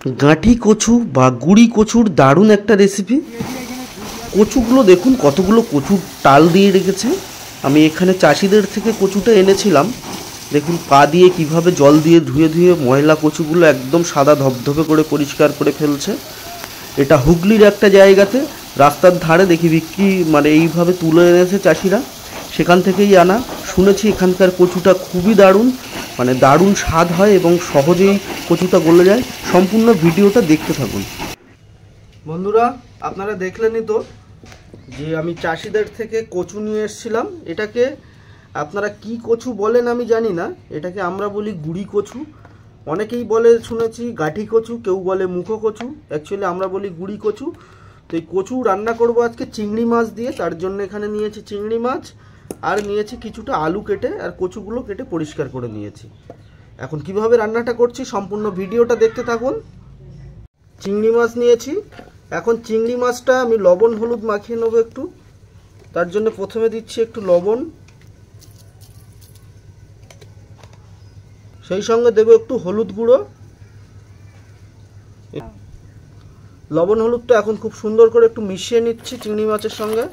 গাঁঠি কচু বা গুড়ি কচুর দারুণ একটা রেসিপি। কচুগুলো দেখুন কতগুলো কচুর টাল দিয়ে রেখেছে। আমি এখানে চাষিদের থেকে কচুটা এনেছিলাম। দেখুন পা দিয়ে কিভাবে জল দিয়ে ধুয়ে ধুয়ে ময়লা কচুগুলো একদম সাদা ধবধবে করে পরিষ্কার করে ফেলছে। এটা হুগলির একটা জায়গাতে রাস্তার ধারে দেখি বিক্রি এইভাবে তুলে এনেছে চাষিরা, সেখান থেকেই আনা। শুনেছি এখানকার কচুটা খুবই দারুণ, দারুণ স্বাদ হয় এবং সহজেই কচুটা গলে যায়। সম্পূর্ণ ভিডিওটা দেখতে থাকুন। বন্ধুরা, আপনারা দেখলেনই তো যে আমি চাষিদের থেকে কচু নিয়ে এসেছিলাম। এটাকে আপনারা কি কচু বলেন আমি জানি না, এটাকে আমরা বলি গুড়ি কচু। অনেকেই বলে শুনেছি গাঁঠি কচু, কেউ বলে মুখো কচু, অ্যাকচুয়ালি আমরা বলি গুড়ি কচু। তো এই কচু রান্না করব আজকে চিংড়ি মাছ দিয়ে। তার জন্য এখানে নিয়েছি চিংড়ি মাছ, আর নিয়েছি কিছুটা আলু কেটে, আর কচুগুলো কেটে পরিষ্কার করে নিয়েছি। এখন কিভাবে রান্নাটা করছি সম্পূর্ণ ভিডিওটা দেখতে থাকুন। চিংড়ি মাছ নিয়েছি। এখন চিংড়ি মাছটা আমি লবণ হলুদ মাখিয়ে নেবো একটু। তার জন্য প্রথমে দিচ্ছি একটু লবণ, সেই সঙ্গে দেবো একটু হলুদ গুঁড়ো। লবণ হলুদটা এখন খুব সুন্দর করে একটু মিশিয়ে নিচ্ছি চিংড়ি মাছের সঙ্গে।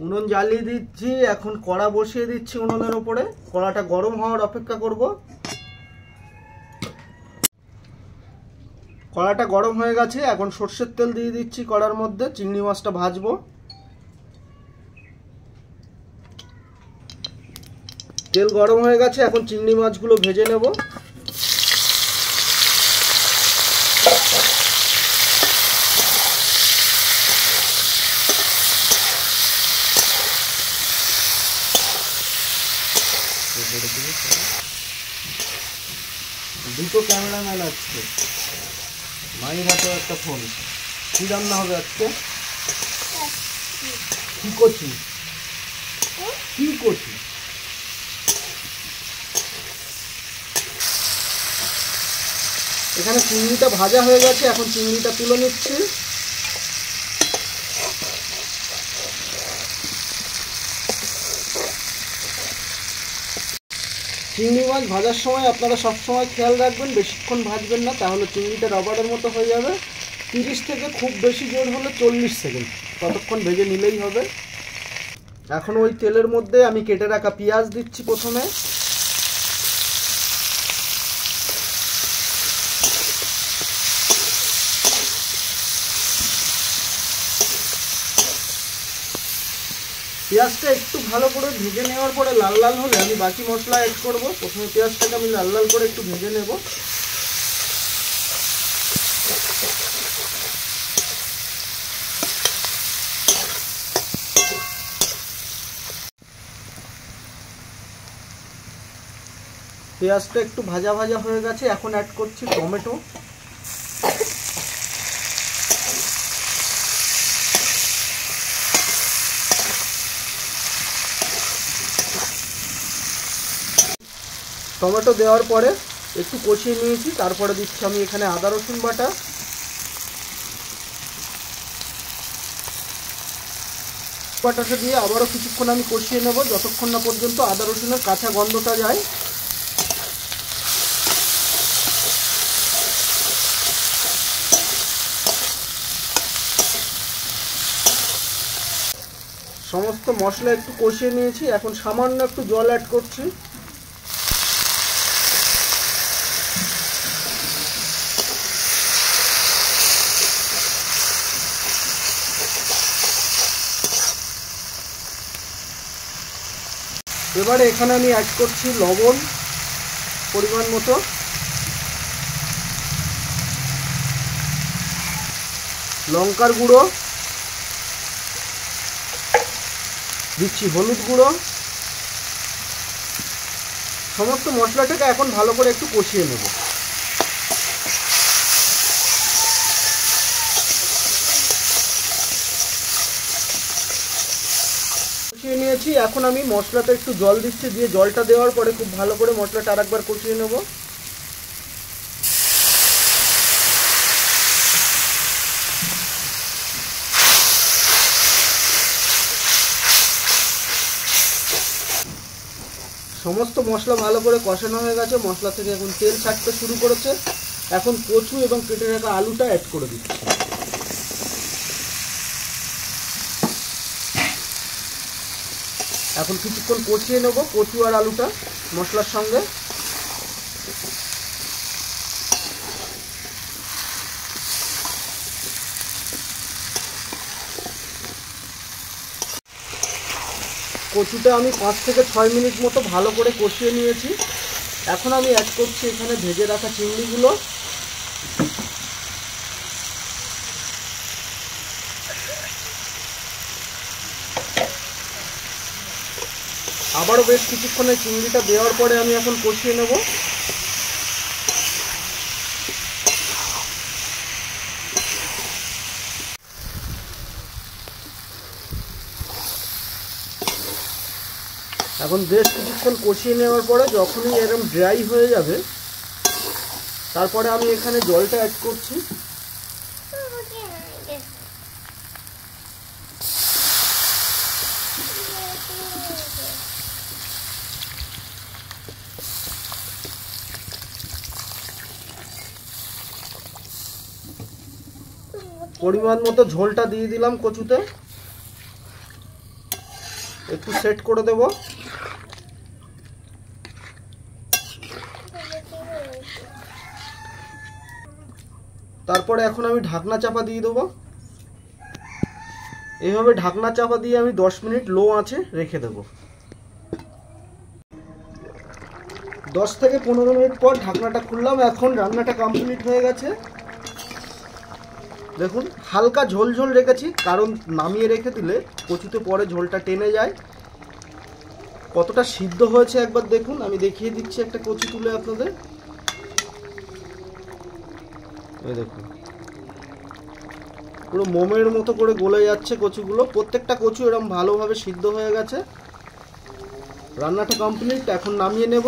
উনুন জ্বালিয়ে দিচ্ছি, এখন কড়া বসিয়ে দিচ্ছি উনুনের ওপরে। কড়াটা গরম হওয়ার অপেক্ষা করব। কড়াটা গরম হয়ে গেছে, এখন সর্ষের তেল দিয়ে দিচ্ছি কড়ার মধ্যে। চিংড়ি মাছটা ভাজবো। তেল গরম হয়ে গেছে, এখন চিংড়ি মাছগুলো ভেজে নেব। দুটো ক্যামেরাম্যান আজকে, মায়ের হাতে একটা ফোন। কি রান্না হবে আজকে? কি কচু? কি কচু? এখানে চিংড়িটা ভাজা হয়ে গেছে, এখন চিংড়িটা তুলে নিচ্ছি। চিংড়ি মাছ ভাজার সময় আপনারা সবসময় খেয়াল রাখবেন বেশিক্ষণ ভাজবেন না, তাহলে চিংড়িটা রবারের মতো হয়ে যাবে। 30 থেকে খুব বেশি জোর হলে 40 সেকেন্ড ততক্ষণ ভেজে নিলেই হবে। এখন ওই তেলের মধ্যে আমি কেটে রাখা পেঁয়াজ দিচ্ছি প্রথমে। পেঁয়াজটা একটু ভালো করে ভেজে নেওয়ার পরে লাল লাল হলে আমি বাকি মশলা অ্যাড করব। প্রথমে পেঁয়াজটাকে আমি লাল লাল করে একটু ভেজে নেব। পেঁয়াজটা একটু ভাজা ভাজা হয়ে গেছে, এখন অ্যাড করছি টমেটো। টমেটো দেওয়ার পরে একটু কষিয়ে নিয়েছি, তারপরে দিচ্ছি আমি এখানে আদা রসুন বাটা। বাটাটা দিয়ে আবারও কিছুক্ষণ আমি কষিয়ে নেব, যতক্ষণ না পর্যন্ত আদা রসুনের কাঁচা গন্ধটা যায়। সমস্ত মশলা একটু কষিয়ে নিয়েছি, এখন সামান্য একটু জল অ্যাড করছি। এবারে এখানে আমি অ্যাড করছি লবণ পরিমাণ মতো, লঙ্কার গুঁড়ো দিচ্ছি, হলুদ গুঁড়ো। সমস্ত মশলাটাকে এখন ভালো করে একটু কষিয়ে নেব। কষিয়ে নিয়েছি, এখন আমি মশলাতে একটু জল দিচ্ছি, দিয়ে জলটা দেওয়ার পরে খুব ভালো করে মশলাটা আরেকবার কষিয়ে নেব। সমস্ত মশলা ভালো করে কষানো হয়ে গেছে, মশলা থেকে এখন তেল ছাড়তে শুরু করেছে। এখন কচু এবং কেটে রাখা আলুটা অ্যাড করে দিচ্ছি। এখন কিছুক্ষণ কষিয়ে নেব কচু আর আলুটা মশলার সঙ্গে। কচুটা আমি 5 থেকে 6 মিনিট মতো ভালো করে কষিয়ে নিয়েছি। এখন আমি অ্যাড করছি এখানে ভেজে রাখা চিংড়িগুলো। আবারও বেশ কিছুক্ষণ এই চিংড়িটা দেওয়ার পরে আমি এখন কষিয়ে নেব। এখন বেশ কিছুক্ষণ কষিয়ে নেওয়ার পরে যখনই এরকম ড্রাই হয়ে যাবে তারপরে আমি এখানে জলটা অ্যাড করছি। পরিমাণ মতো ঝোলটা দিয়ে দিলাম কচুতে, একটু সেট করে দেব। তারপরে এখন আমি ঢাকনা চাপা দিয়ে দেবো। এইভাবে ঢাকনা চাপা দিয়ে আমি 10 মিনিট লো আঁচে রেখে দেব। 10 থেকে 15 মিনিট পর ঢাকনাটা খুললাম। এখন রান্নাটা কমপ্লিট হয়ে গেছে। দেখুন হালকা ঝোল ঝোল রেখেছি, কারণ নামিয়ে রেখে দিলে কচুতে পরে ঝোলটা টেনে যায়। কতটা সিদ্ধ হয়েছে একবার দেখুন, আমি দেখিয়ে দিচ্ছি একটা কচু তুলে আপনাদের। এই দেখুন পুরো মোমের মতো করে গলে যাচ্ছে কচুগুলো। প্রত্যেকটা কচু এরকম ভালোভাবে সিদ্ধ হয়ে গেছে। রান্নাটা কমপ্লিট। এখন নামিয়ে নেব।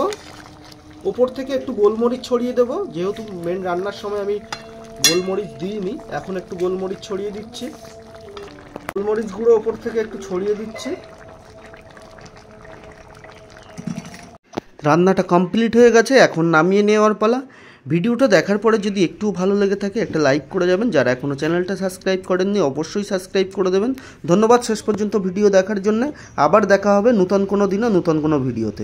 ওপর থেকে একটু গোলমরিচ ছড়িয়ে দেব, যেহেতু মেন রান্নার সময় আমি গোলমরিচ দিইনি, এখন একটু গোলমরিচ ছড়িয়ে দিচ্ছি। গোলমরিচ গুঁড়ো ওপর থেকে একটু ছড়িয়ে দিচ্ছি। রান্নাটা কমপ্লিট হয়ে গেছে, এখন নামিয়ে নেওয়ার পালা। ভিডিওটা দেখার পরে যদি একটু ভালো লেগে থাকে একটা লাইক করে যাবেন। যারা এখনও চ্যানেলটা সাবস্ক্রাইব করেননি অবশ্যই সাবস্ক্রাইব করে দেবেন। ধন্যবাদ শেষ পর্যন্ত ভিডিও দেখার জন্য। আবার দেখা হবে নতুন কোনো দিনে নতুন কোনো ভিডিওতে।